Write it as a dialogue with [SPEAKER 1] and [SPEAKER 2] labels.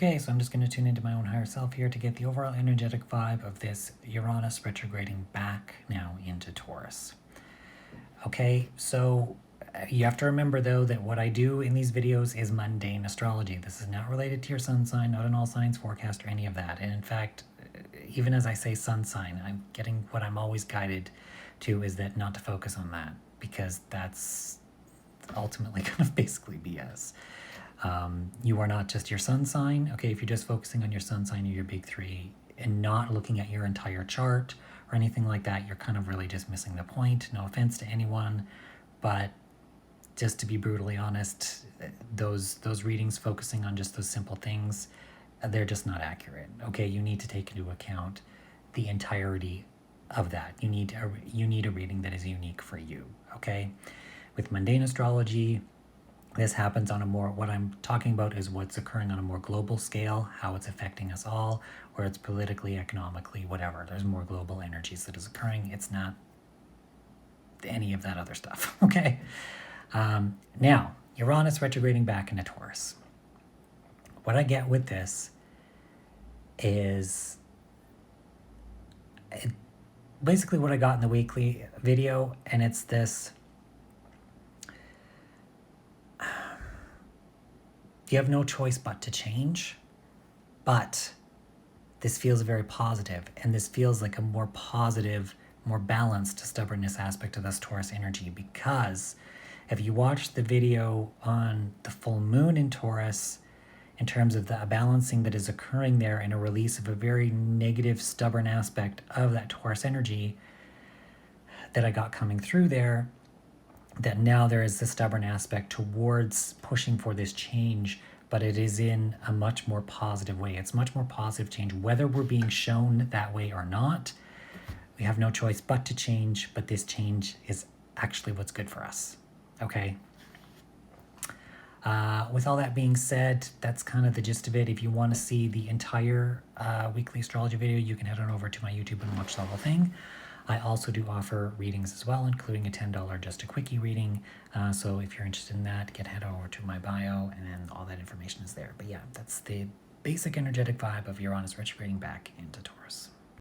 [SPEAKER 1] Okay, so I'm just going to tune into my own higher self here to get the overall energetic vibe of this Uranus retrograding back now into Taurus. Okay, so you have to remember though that what I do in these videos is mundane astrology. This is not related to your sun sign, not an all signs forecast or any of that. And in fact, even as I say sun sign, I'm getting what I'm always guided to is that not to focus on that because that's ultimately kind of basically BS. You are not just your sun sign. Okay, if you're just focusing on your sun sign or your big three and not looking at your entire chart or anything like that, you're kind of really just missing the point. No offense to anyone, but just to be brutally honest, those readings focusing on just those simple things, they're just not accurate. Okay, you need to take into account the entirety of that. You need a reading that is unique for you. Okay, with mundane astrology, this happens on a more, what I'm talking about is what's occurring on a more global scale, how it's affecting us all, where it's politically, economically, whatever. There's more global energies that is occurring. It's not any of that other stuff, okay? Now, Uranus retrograding back into Taurus. What I get with this is basically what I got in the weekly video, and it's this. You have no choice but to change, but this feels very positive, and this feels like a more positive, more balanced stubbornness aspect of this Taurus energy, because if you watch the video on the full moon in Taurus, in terms of the balancing that is occurring there and a release of a very negative, stubborn aspect of that Taurus energy that I got coming through there, that now there is this stubborn aspect towards pushing for this change, but it is in a much more positive way. It's much more positive change, whether we're being shown that way or not. We have no choice but to change, but this change is actually what's good for us. Okay. With all that being said, that's kind of the gist of it. If you want to see the entire weekly astrology video, you can head on over to my YouTube and watch the whole thing. I also do offer readings as well, including a $10 just a quickie reading. So if you're interested in that, head over to my bio, and then all that information is there. But yeah, that's the basic energetic vibe of Uranus retrograding back into Taurus.